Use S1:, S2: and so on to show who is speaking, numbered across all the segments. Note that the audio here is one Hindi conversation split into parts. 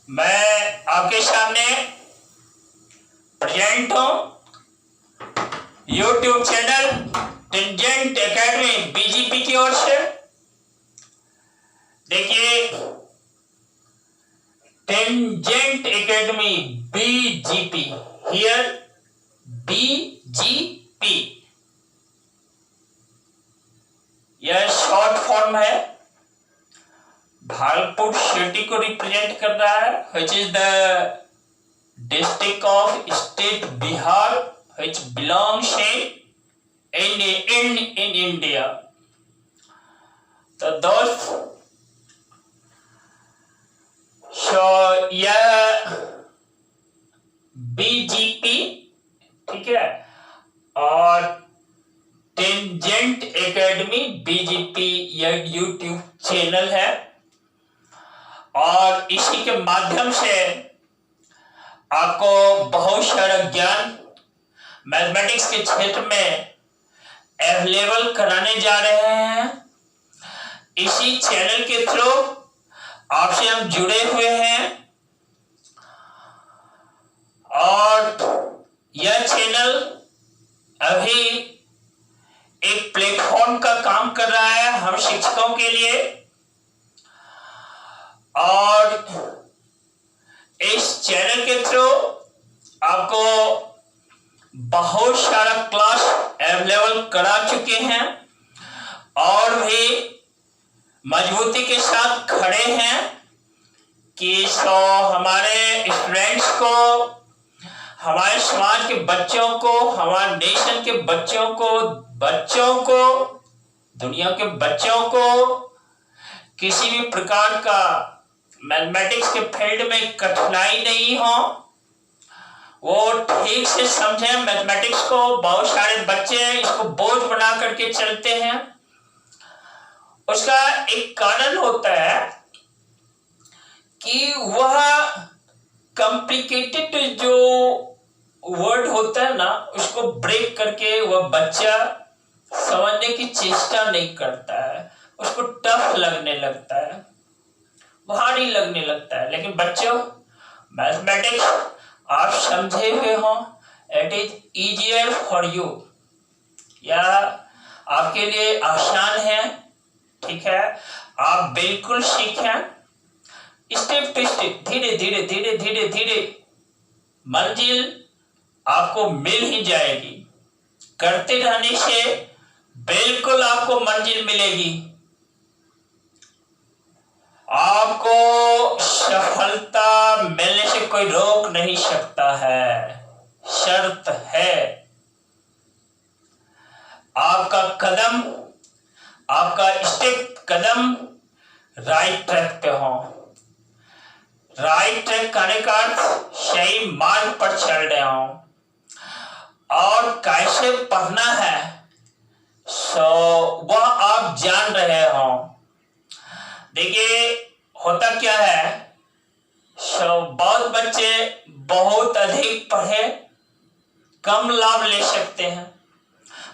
S1: मैं आपके सामने प्रेजेंट हूं YouTube channel Tangent Academy BGP की ओर से। देखिए, Tangent Academy BGP, here BGP यह शॉर्ट फॉर्म है, भागलपुर सिटी को रिप्रेजेंट कर रहा है, which is the district of state Bihar, which belongs in India। तो दोस्त, यह बीजीपी, ठीक है, और टेंजेंट एकेडमी बीजीपी यह यूट्यूब चैनल है, और इसी के माध्यम से आपको बहुत सारा ज्ञान मैथमेटिक्स के क्षेत्र में अवेलेबल कराने जा रहे हैं। इसी चैनल के थ्रू आपसे हम जुड़े हुए हैं, और यह चैनल अभी एक प्लेटफॉर्म का काम कर रहा है हम शिक्षकों के लिए, और इस चैनल के थ्रू आपको बहुत सारा क्लास अवेलेबल करा चुके हैं, और भी मजबूती के साथ खड़े हैं कि हमारे स्टूडेंट्स को, हमारे समाज के बच्चों को, हमारे नेशन के बच्चों को, दुनिया के बच्चों को किसी भी प्रकार का मैथमेटिक्स के फील्ड में कठिनाई नहीं हो, वो ठीक से समझें मैथमेटिक्स को। बहुत सारे बच्चे इसको बोझ बना करके चलते हैं। उसका एक कारण होता है कि वह कॉम्प्लिकेटेड जो वर्ड होता है ना, उसको ब्रेक करके वह बच्चा समझने की चेष्टा नहीं करता है, उसको टफ लगने लगता है, भारी लगने लगता है। लेकिन बच्चों, मैथमेटिक्स आप समझे हुए हो, it is easier for you, या आपके लिए आसान है, ठीक है। आप बिल्कुल सीखें, स्टेप टू स्टेप, धीरे धीरे धीरे धीरे धीरे मंजिल आपको मिल ही जाएगी। करते रहने से बिल्कुल आपको मंजिल मिलेगी। आपको सफलता मिलने से कोई रोक नहीं सकता है। शर्त है आपका कदम, आपका स्टेप कदम राइट ट्रैक पे हो। राइट ट्रैक करने का अर्थ सही मार्ग पर चल रहे हो, और कैसे पढ़ना है वह आप जान रहे हो। देखिए, होता क्या है, बहुत बच्चे बहुत अधिक पढ़े कम लाभ ले सकते हैं,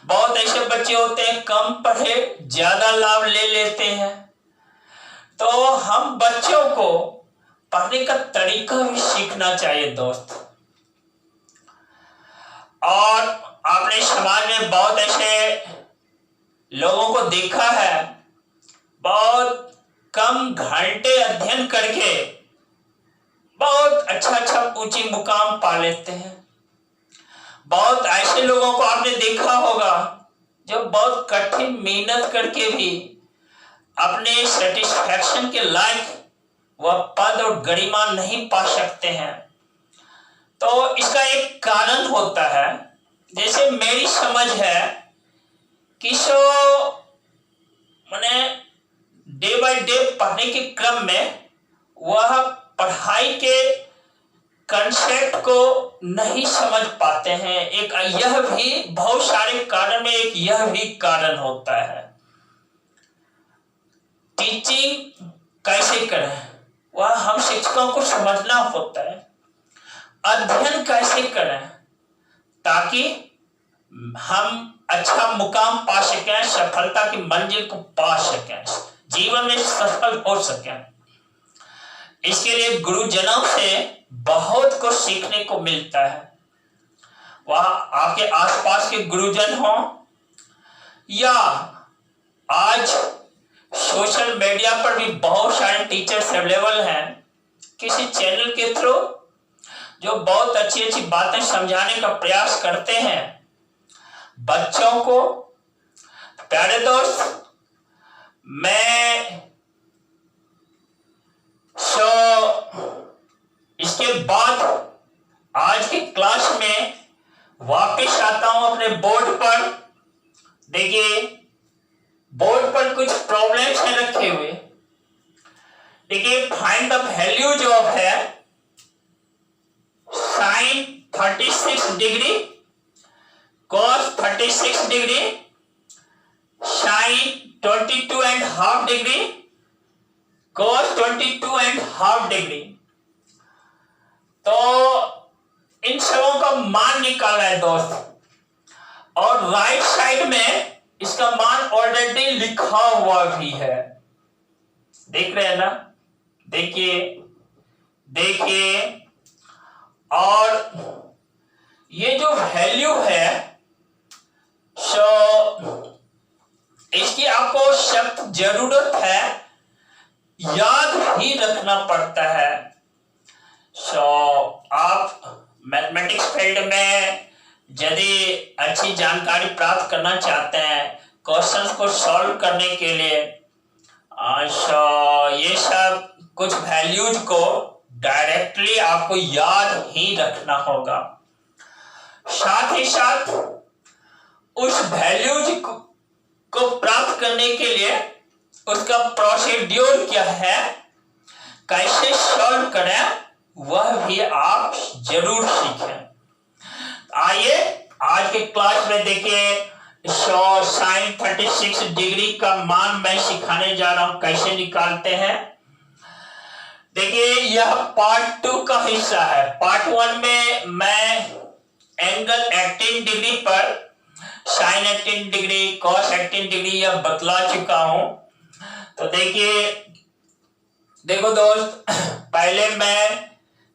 S1: बहुत ऐसे बच्चे होते हैं कम पढ़े ज्यादा लाभ ले लेते हैं। तो हम बच्चों को पढ़ने का तरीका भी सीखना चाहिए दोस्त। और आपने समाज में बहुत ऐसे लोगों को देखा है, बहुत कम घंटे अध्ययन करके बहुत अच्छा ऊंची मुकाम पा लेते हैं। बहुत ऐसे लोगों को आपने देखा होगा जो बहुत कठिन मेहनत करके भी अपने सेटिस्फैक्शन के लायक वह पद और गरिमा नहीं पा सकते हैं। तो इसका एक कारण होता है, जैसे मेरी समझ है कि मैंने डे बाय डे पढ़ने के क्रम में वह पढ़ाई के कंसेप्ट को नहीं समझ पाते हैं। एक यह भी, बहुत सारे कारण में एक यह भी कारण होता है। टीचिंग कैसे करें वह हम शिक्षकों को समझना होता है। अध्ययन कैसे करें ताकि हम अच्छा मुकाम पा सकें, सफलता की मंजिल को पा सकें, जीवन में सफल हो सकें। इसके लिए गुरुजनों से बहुत कुछ सीखने को मिलता है। वहां आपके आसपास के गुरुजन हो या आज सोशल मीडिया पर भी बहुत सारे टीचर्स अवेलेबल हैं, किसी चैनल के थ्रू जो बहुत अच्छी अच्छी बातें समझाने का प्रयास करते हैं बच्चों को। प्यारे दोस्त, मैं इसके बाद आज की क्लास में वापस आता हूं अपने बोर्ड पर। देखिए, बोर्ड पर कुछ प्रॉब्लम्स हैं रखे हुए। देखिए, फाइंड द वैल्यू जो है sine 36 degree, cos 36 degree, sine 22.5 degree, cos 22.5 degree. तो इन सबों का मान निकाला है दोस्त, और राइट साइड में इसका मान ऑलरेडी लिखा हुआ भी है। देख रहे हैं ना? देखिए देखिए, और ये जो वैल्यू है इसकी आपको सख्त जरूरत है, याद ही रखना पड़ता है। आप मैथमेटिक्स फील्ड में यदि अच्छी जानकारी प्राप्त करना चाहते हैं क्वेश्चंस को सॉल्व करने के लिए, ये सब कुछ वैल्यूज को डायरेक्टली आपको याद ही रखना होगा। साथ ही साथ उस वैल्यूज को प्राप्त करने के लिए उसका प्रोसीड्यूर क्या है, कैसे सॉल्व करें, वह भी आप जरूर सीखें। आइए आज के क्लास में देखिए साइन 36 डिग्री का मान मैं सिखाने जा रहा हूं, कैसे निकालते हैं। देखिए, यह पार्ट 2 का हिस्सा है। पार्ट 1 में मैं एंगल 18 डिग्री पर साइन 18 डिग्री, कॉस 18 डिग्री यह बतला चुका हूं। तो देखो दोस्त, पहले मैं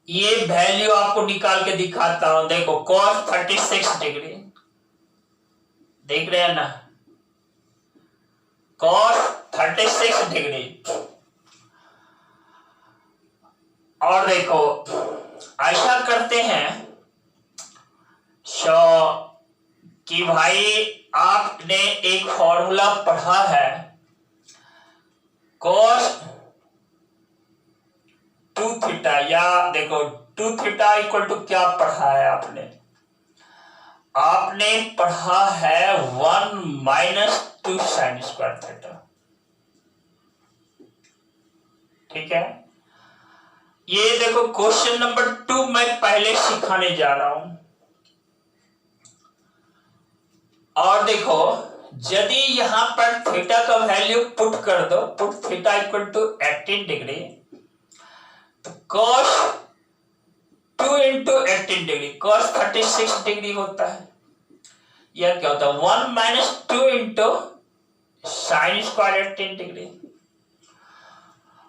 S1: ये वैल्यू आपको निकाल के दिखाता हूं। देखो, cos 36 डिग्री, देख रहे हैं ना? cos 36 degree. और देखो, ऐसा करते हैं कि भाई आपने एक फॉर्मूला पढ़ा है, cos 2 थीटा, या देखो 2 थीटा इक्वल टू क्या पढ़ा है आपने? आपने पढ़ा है 1 माइनस 2 साइन स्क्वायर थीटा। ठीक है, ये देखो क्वेश्चन नंबर 2 मैं पहले सिखाने जा रहा हूं। और देखो, यदि यहां पर थीटा का वैल्यू पुट कर दो, put theta equal to 18 degree, तो cos 2 into 18 degree cos 36 degree होता है। यह क्या होता है? 1 minus 2 into sine square 18 degree.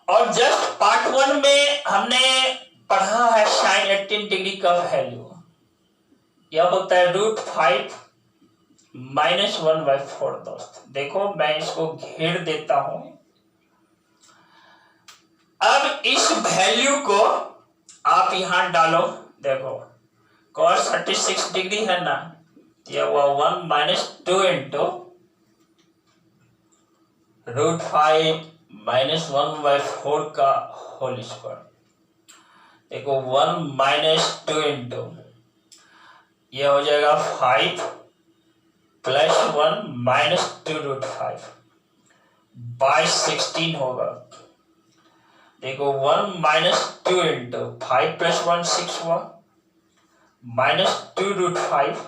S1: और जस्ट पार्ट 1 में हमने पढ़ा है साइन 18 डिग्री का वैल्यू, यह होता है √5 माइनस 1/4। दोस्त देखो, मैं इसको घेर देता हूं। अब इस वैल्यू को आप यहां डालो। देखो, cos 36 डिग्री है ना, यह हुआ 1 माइनस 2 इंटू √5 माइनस 1/4 का होल स्क्वायर। देखो, 1 माइनस 2 इंटू यह हो जाएगा 5 प्लस 1 माइनस 2√5 बाय 16 होगा। देखो, 1 माइनस 2 इंटू 5 प्लस 1 6 हुआ, माइनस 2√5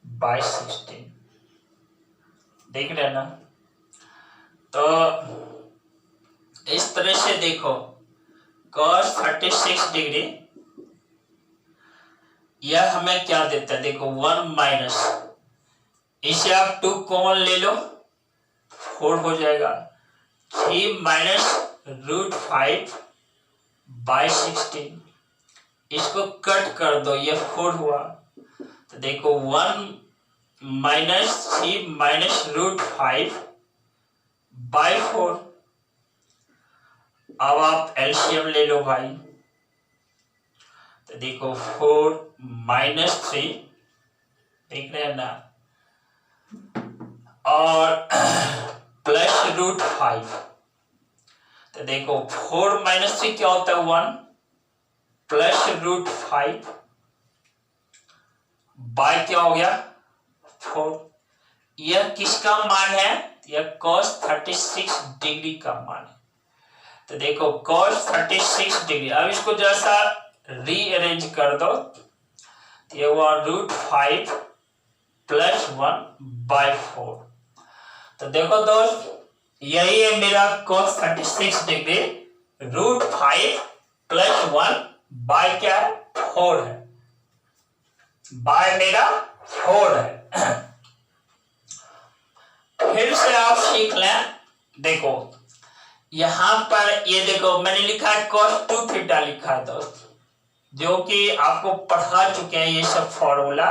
S1: बाय 16। देख रहे हैं ना? तो इस तरह से देखो, cos 36 डिग्री यह हमें क्या देता है? देखो, 1 माइनस, इसे आप 2 कॉमन ले लो, 4 हो जाएगा। 3 माइनस √5 बाई 16। इसको कट कर दो, ये 4 हुआ। तो देखो 1 माइनस 3 माइनस रूट 5 बाई 4। अब आप एलसीएम ले लो भाई। तो देखो 4 माइनस 3, देख रहे हैं ना, और प्लस रूट 5। तो देखो 4 माइनस 3 क्या होता है 1, प्लस रूट 5 बाय क्या हो गया 4। यह किसका मान है, यह cos 36 डिग्री का मान है। तो देखो cos 36 डिग्री, अब इसको जैसा रीअरेंज कर दो, ये हुआ रूट 5 प्लस 1 बाय 4। तो देखो दोस्त, यही है मेरा cos 36 degree, root 5 plus 1 by क्या है 4 है, बाय मेरा 4 है। फिर से आप सीख लें। देखो यहां पर ये देखो मैंने लिखा है cos 2 थीटा लिखा है दोस्त, जो कि आपको पढ़ा चुके हैं ये सब फॉर्मूला।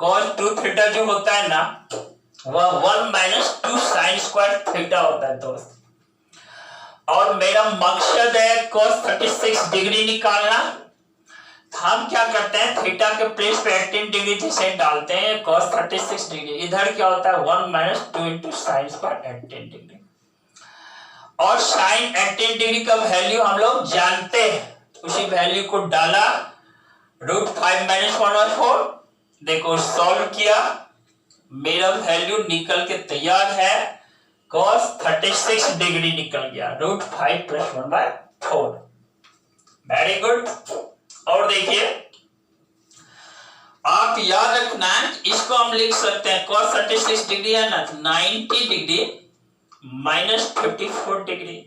S1: cos 2 थीटा जो होता है ना, वह 1 माइनस 2 साइन स्क्वायर थीटा होता है दोस्त। और मेरा मकसद है cos 36 डिग्री निकालना। हम क्या करते हैं, थीटा के प्लेस पे 18 डिग्री जैसे डालते हैं, cos 36 डिग्री, इधर क्या होता है 1 minus 2 into sine square 18 degree. और साइन 18 डिग्री का वैल्यू हम लोग जानते हैं, उसी वैल्यू को डाला, रूट 5 माइनस 1/4। देखो सॉल्व किया, मेरा वैल्यू निकल के तैयार है, cos 36 डिग्री निकल गया, रूट 5 प्लस 1/4। Very good. और देखिए आप याद रखना, इसको हम लिख सकते हैं cos 36 डिग्री है ना, 90 डिग्री माइनस 54 डिग्री,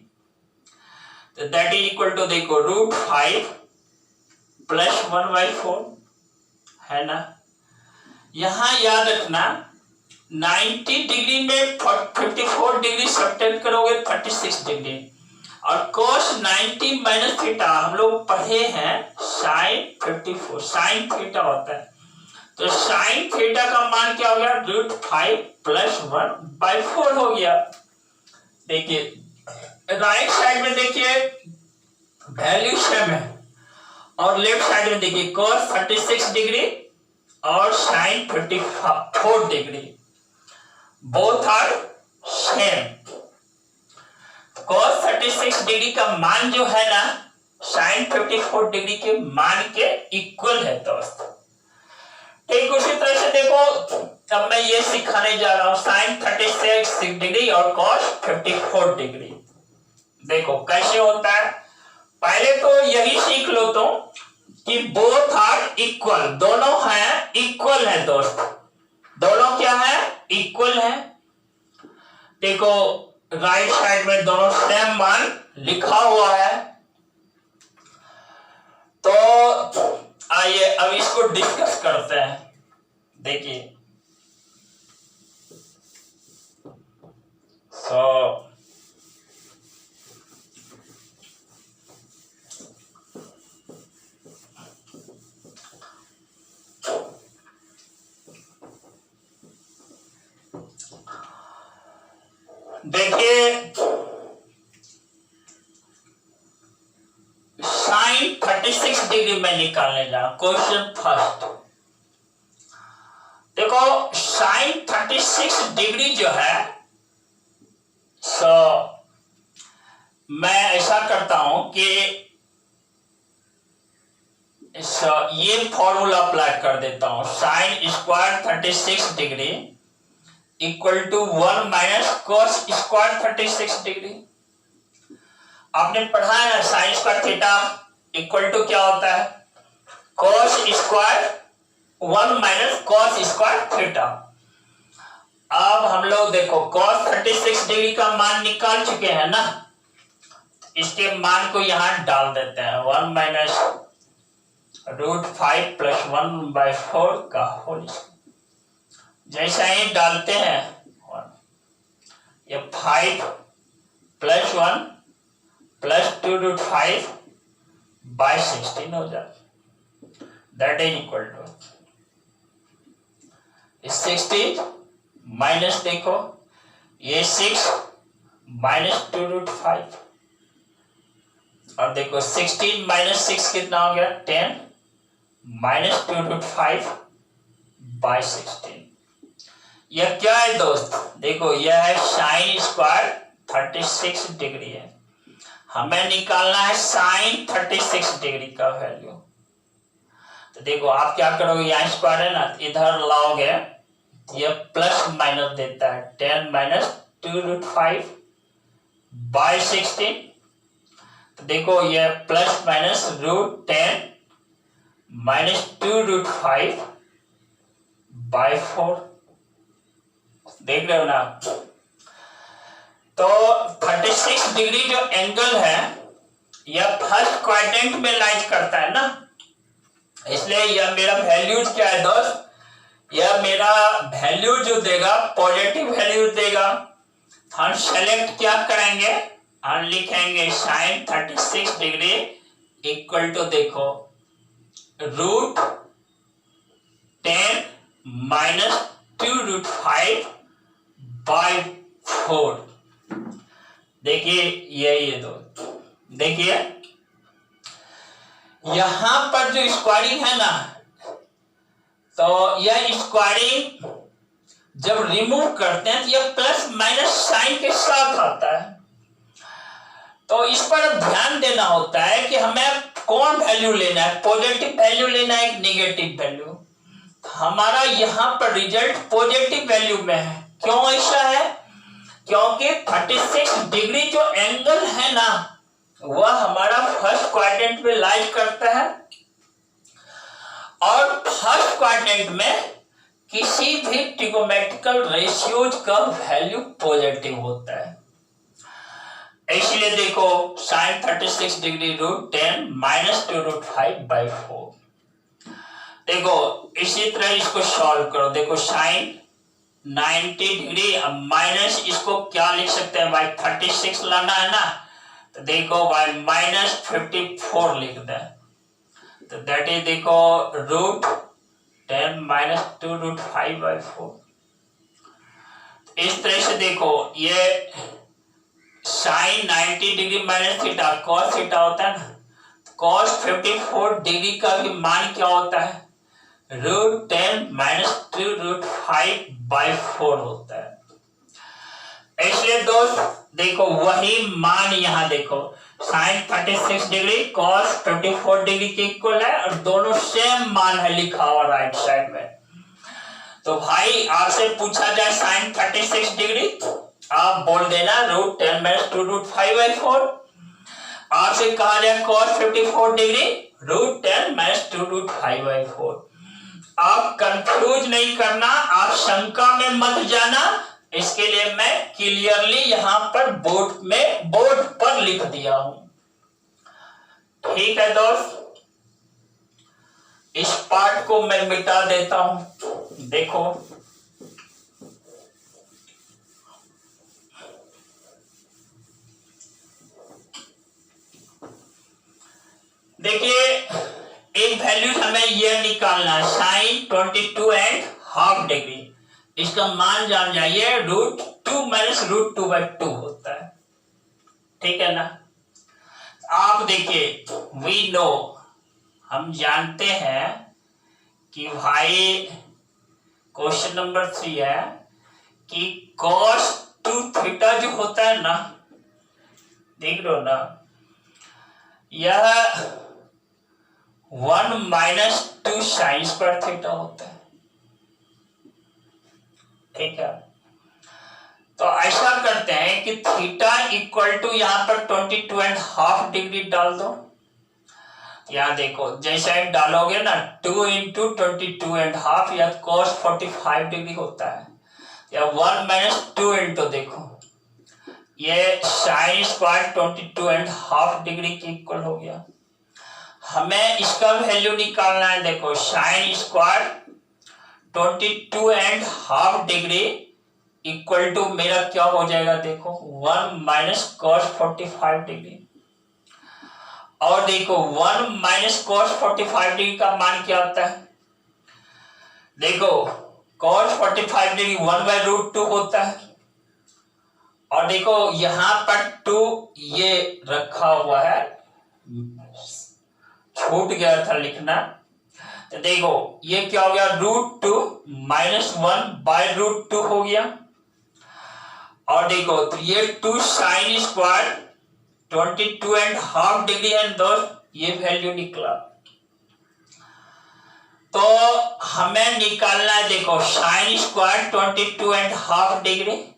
S1: तो दैट इज इक्वल टू देखो रूट 5 प्लस 1/4 है ना। यहां याद रखना 90 डिग्री में 54 डिग्री सब्ट्रैक्ट करोगे 36 डिग्री, और cos 90 माइनस थीटा हम लोग पढ़े हैं साइन 54, साइन थीटा होता है। तो साइन थीटा का मान क्या हो गया, रूट 5 प्लस 1/4 हो गया। देखिए राइट साइड में देखिए वैल्यू सेम है, और लेफ्ट साइड में देखिए cos 36 डिग्री और sine 54 degree, both are same. cos 36 degree का मान जो है ना, साइन 54 डिग्री के मान के इक्वल है दोस्त। ठीक उसी तरह से देखो, अब मैं ये सिखाने जा रहा हूं साइन 36 डिग्री और cos 54 डिग्री। देखो कैसे होता है, पहले तो यही सीख लो तो कि बोथ आर इक्वल, दोनों हैं इक्वल है दोस्त, दोनों क्या है इक्वल है। देखो राइट साइड में दोनों सेम मान लिखा हुआ है। तो आइए अब इसको डिस्कस करते हैं। देखिए देखिए साइन 36 डिग्री में निकालने जा, क्वेश्चन फर्स्ट। देखो साइन 36 डिग्री जो है, मैं ऐसा करता हूं कि ये फॉर्मूला अप्लाई कर देता हूं, sine square 36 degree equal to 1 minus cos square 36 degree. आपने पढ़ा है ना sine square theta equal to क्या होता है, cos square 1 minus cos square theta. अब हम लोग देखो cos 36 डिग्री का मान निकाल चुके हैं ना, इसके मान को यहां डाल देते हैं, 1 माइनस रूट 5 प्लस 1/4 का होल। जैसा ही डालते हैं ये 5 प्लस 1 प्लस 2 रूट 5 बाय 16 हो जाता, that is equal to 16 minus देखो ये 6 माइनस 2√5 और देखो 16 माइनस 6 कितना हो गया 10 माइनस 2√5 बाय 16। यह क्या है दोस्त, देखो यह है साइन स्क्वायर 36 डिग्री है, हमें निकालना है साइन 36 डिग्री का वैल्यू। तो देखो आप क्या करोगे, यहाँ स्क्वायर है ना, इधर लाओगे, यह प्लस माइनस देता है 10 माइनस 2√5 बाय 16। तो देखो यह प्लस माइनस √10 माइनस 2√5 बाय 4, देख रहे हो ना। तो 36 डिग्री जो एंगल है यह फर्स्ट क्वाड्रेंट में लाइज करता है ना, इसलिए यह मेरा वैल्यू क्या है दोस्त, यह मेरा वैल्यू जो देगा पॉजिटिव वैल्यू देगा। हम सेलेक्ट क्या करेंगे, हम लिखेंगे साइन 36 डिग्री इक्वल टू देखो √10 माइनस 2√5 बाय 4। देखिए ये दो, देखिए यहां पर जो स्क्वायरिंग है ना, तो यह स्क्वायरिंग जब रिमूव करते हैं तो यह प्लस माइनस साइन के साथ आता है। तो इस पर अब ध्यान देना होता है कि हमें कौन वैल्यू लेना है, पॉजिटिव वैल्यू लेना है कि नेगेटिव वैल्यू। हमारा यहाँ पर रिजल्ट पॉजिटिव वैल्यू में है। क्यों ऐसा है, क्योंकि 36 डिग्री जो एंगल है ना वह हमारा फर्स्ट क्वाड्रेंट में लाइज करता है, और फर्स्ट क्वाड्रेंट में किसी भी ट्रिगोनोमेट्रिकल रेशियोज का वैल्यू पॉजिटिव होता है। इसलिए देखो साइन 36 डिग्री √10 माइनस 2√5 बाय 4। देखो इसी तरह इसको सॉल्व करो, देखो साइन 90 डिग्री माइनस इसको क्या लिख सकते हैं भाई, 36 लाना है ना, तो देखो भाई माइनस 54 लिख दे, तो दैट इज देखो √10 माइनस 2√5 बाय 4। इस तरह से देखो ये sine 90 degree minus theta cos theta होता है ना, कॉस 54 डिग्री का भी मान क्या होता है, √10 माइनस 2√5 बाय 4 होता है। इसलिए दोस्त देखो वही मान यहाँ देखो साइन 36 डिग्री कॉस 54 डिग्री के इक्वल है, और दोनों सेम मान है लिखा हुआ राइट साइड में। तो भाई आपसे पूछा जाए साइन 36 डिग्री, आप बोल देना √10 माइनस 2√5 बाय 4। आपसे कहा जाए कॉस 54 डिग्री √10 माइनस 2√5 बाय 4। आप कंफ्यूज नहीं करना, आप शंका में मत जाना, इसके लिए मैं क्लियरली यहां पर बोर्ड पर लिख दिया हूं। ठीक है दोस्त, इस पार्ट को मैं मिटा देता हूं। देखो देखिए एक वैल्यू हमें यह निकालना है साइन 22.5 डिग्री, इसका मान जान जाइए √2 माइनस √2 बाय 2 होता है। ठीक है ना। आप देखिए वी नो, हम जानते हैं कि भाई क्वेश्चन नंबर 3 है कि cos 2 थीटा जो होता है ना, देख लो ना, यह 1 माइनस 2 साइन स्क्वायर थीटा होता है। ठीक है, तो ऐसा करते हैं कि थीटा इक्वल टू यहां पर 22.5 डिग्री डाल दो। यहां देखो जैसा एक डालोगे ना 2 इंटू 22.5 या cos 45 डिग्री होता है, या 1 माइनस 2 इंटू देखो ये साइन स्क्वायर 22.5 डिग्री के इक्वल हो गया। हमें इसका वैल्यू निकालना है, देखो sine square 22.5 degree equal to मेरा क्या हो जाएगा, देखो 1 माइनस cos 45 डिग्री। और देखो 1 माइनस कॉस 45 डिग्री का मान क्या होता है? देखो कॉस 45 डिग्री 1/√2 होता है, और देखो यहां पर 2 ये रखा हुआ है, छूट गया था लिखना। तो देखो ये क्या हो गया, √2 माइनस 1/√2 हो गया। और देखो तो ये 2 साइन स्क्वायर 22.5 डिग्री है दोस्त, ये वैल्यू निकला। तो हमें निकालना है, देखो साइन स्क्वायर 22.5 डिग्री, तो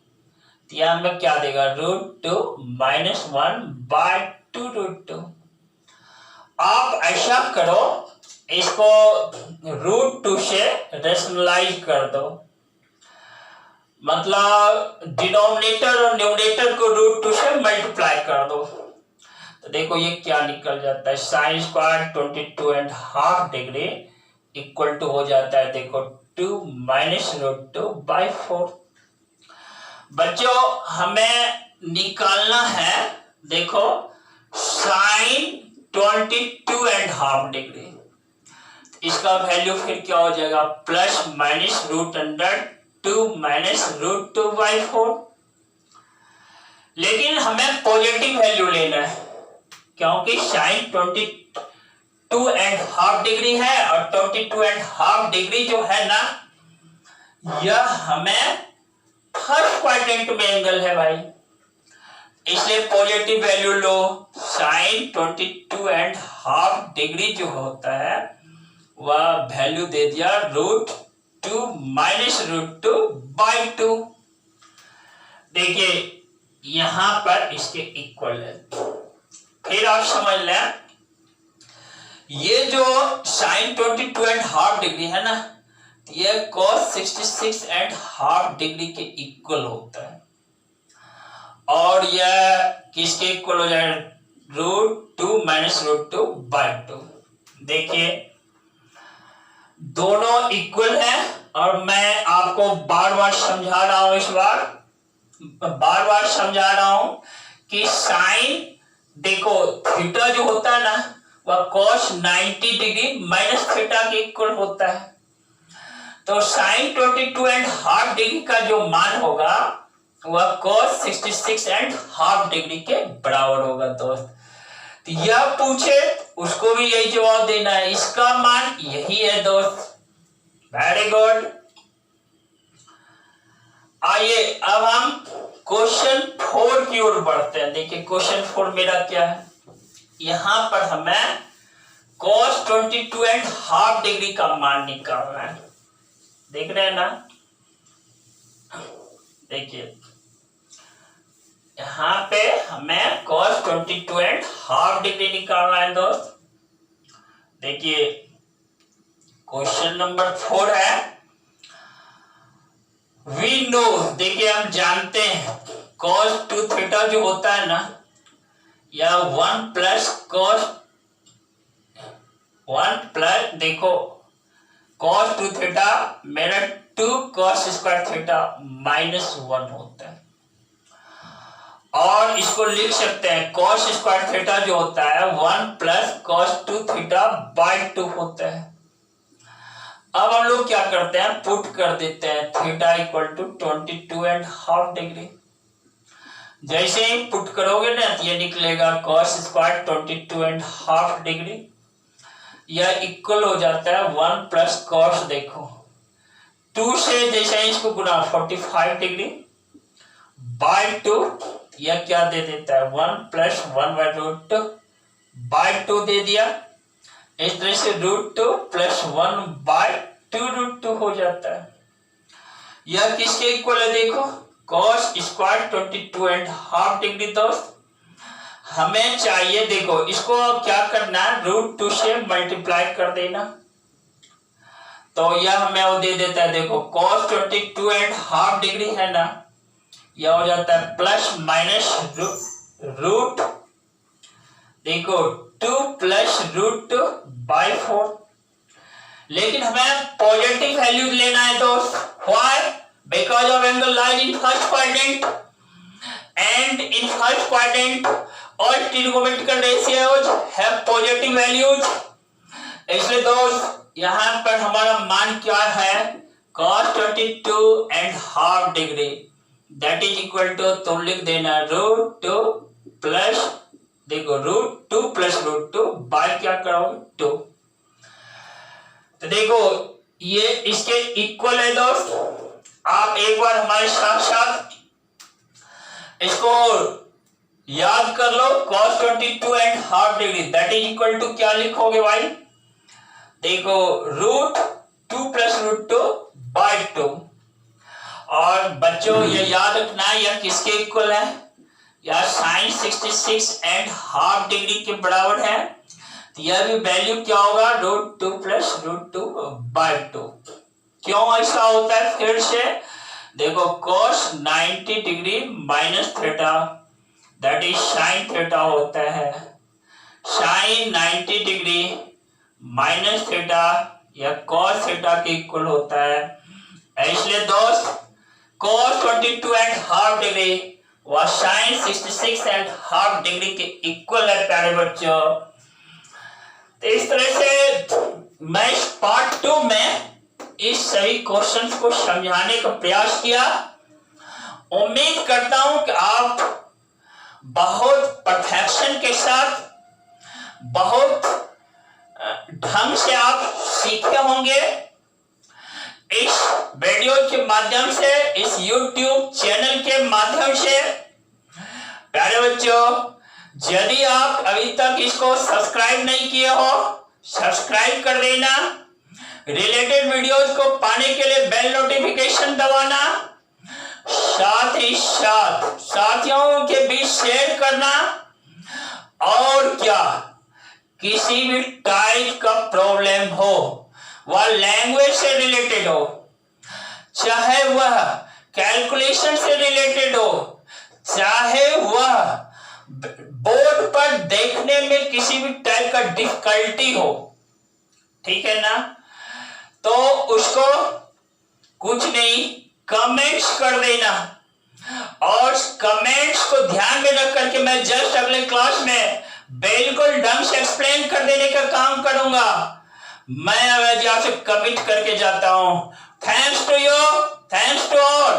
S1: यहां हमें क्या देगा, √2 माइनस 1/2√2। आप ऐसा करो, इसको √2 से रेशनलाइज कर दो, मतलब डिनोमिनेटर और न्यूमरेटर को √2 से मल्टीप्लाई कर दो। तो देखो ये क्या निकल जाता है, sine square 22.5 degree equal to हो जाता है, देखो 2 माइनस √2/4। बच्चों हमें निकालना है, देखो साइन 22.5 डिग्री, इसका वैल्यू फिर क्या हो जाएगा, प्लस माइनस √2 माइनस √2/4। लेकिन हमें पॉजिटिव वैल्यू लेना है, क्योंकि साइन 22.5 डिग्री है, और 22.5 डिग्री जो है ना, यह हमें फर्स्ट क्वाड्रेंट में एंगल है भाई, इसलिए पॉजिटिव वैल्यू लो। साइन 22.5 डिग्री जो होता है वह वैल्यू दे दिया √2 माइनस √2/2। देखिए यहां पर इसके इक्वल है। फिर आप समझ लें, ये जो साइन 22.5 डिग्री है ना, ये cos 66.5 डिग्री के इक्वल होता है, और यह किसके इक्वल हो जाएगा, √2 माइनस √2/2। देखिए दोनों इक्वल है, और मैं आपको बार बार समझा रहा हूं, इस बार बार समझा रहा हूं कि साइन, देखो थीटा जो होता है ना, वह cos 90 डिग्री माइनस थीटा के इक्वल होता है। तो साइन 22.5 डिग्री का जो मान होगा वह cos 66.5 डिग्री के बराबर होगा दोस्त। तो यह पूछे उसको भी यही जवाब देना है, इसका मान यही है दोस्त। Very good. आइए अब हम क्वेश्चन 4 की ओर बढ़ते हैं। देखिए क्वेश्चन 4 मेरा क्या है, यहां पर हमें cos 22.5 डिग्री का मान निकालना है। देख रहे हैं ना, देखिए यहां पे हमें cos 22.5 डिग्री निकालना है दोस्त। देखिए क्वेश्चन नंबर 4 है, वी नो, देखिए हम जानते हैं cos 2 थीटा जो होता है ना, या 1 प्लस देखो cos 2 थीटा मेरा 2 cos स्क्वायर थीटा -1 होता है, और इसको लिख सकते हैं cos स्क्वायर थीटा जो होता है 1 प्लस cos 2 थीटा/2 होता है। अब हम लोग क्या करते हैं, पुट कर देते हैं थीटा इक्वल टू 22.5 डिग्री। जैसे ही पुट करोगे ना, तो ये निकलेगा cos स्क्वायर 22.5 डिग्री, यह इक्वल हो जाता है 1 प्लस cos, देखो 2 से जैसे इसको गुना 45 डिग्री बाय 2, यह क्या दे देता है 1 प्लस 1/√2/2 दे दिया। इस तरह से √2 प्लस 1/2√2 हो जाता है। यह किसके इक्वल है, देखो cos स्क्वायर 22.5 डिग्री दोस्त। हमें चाहिए, देखो इसको क्या करना है, √2 से मल्टीप्लाई कर देना, तो यह हमें वो दे देता है, देखो cos 22.5 डिग्री है ना, यह हो जाता है प्लस माइनस रूट, देखो 2 प्लस √2/4। लेकिन हमें पॉजिटिव वैल्यू लेना है दोस्त। Why? Because of angle lies in first quadrant, and in first quadrant और ट्रिगोनोमेट्रिकल रेशियोज है पॉजिटिव वैल्यूज। इसलिए दोस्त यहां पर हमारा मान क्या है, cos 22.5 degree that is equal to, तुम लिख देना √2 प्लस, देखो √2 प्लस √2 बाय क्या करोगे 2। तो देखो ये इसके इक्वल है दोस्त। आप एक बार हमारे साथ साथ इसको याद कर लो, cos 22.5 degree that is equal to क्या लिखोगे भाई, देखो √2 प्लस √2 बाय 2। और बच्चों ये याद रखना यह किसके इक्वल है, या sin 66.5 डिग्री के बराबर है। तो यह भी वैल्यू क्या होगा, √2 प्लस √2 बाय 2। क्यों ऐसा होता है, फिर से देखो cos 90 degree minus theta that is sin theta होता है, sin 90 डिग्री माइनस थीटा या cos थीटा के इक्वल होता है। इसलिए दोस्त cos 22.5 डिग्री व sin 66.5 डिग्री के इक्वल है प्यारे बच्चों। तो इस तरह से मैं इस पार्ट 2 में इस सभी क्वेश्चंस को समझाने का प्रयास किया। उम्मीद करता हूं कि आप बहुत परफेक्शन के साथ, बहुत ढंग से आप सीखे होंगे। इस वीडियो के माध्यम से, इस YouTube चैनल के माध्यम से। प्यारे बच्चों, यदि आप अभी तक इसको सब्सक्राइब नहीं किए हो, सब्सक्राइब कर देना। रिलेटेड वीडियोस को पाने के लिए बेल नोटिफिकेशन दबाना, साथ ही साथ साथियों के बीच शेयर करना। और क्या किसी भी टाइप का प्रॉब्लम हो, वह लैंग्वेज से रिलेटेड हो, चाहे वह कैलकुलेशन से रिलेटेड हो, चाहे वह बोर्ड पर देखने में किसी भी टाइप का डिफिकल्टी हो, ठीक है ना, तो उसको कुछ नहीं कमेंट्स कर देना। और कमेंट्स को ध्यान में रख करके मैं जस्ट अगले क्लास में बिल्कुल ढंग से एक्सप्लेन कर देने का काम करूंगा। मैं आपसे कमिट करके जाता हूं। Thanks to you, thanks to all.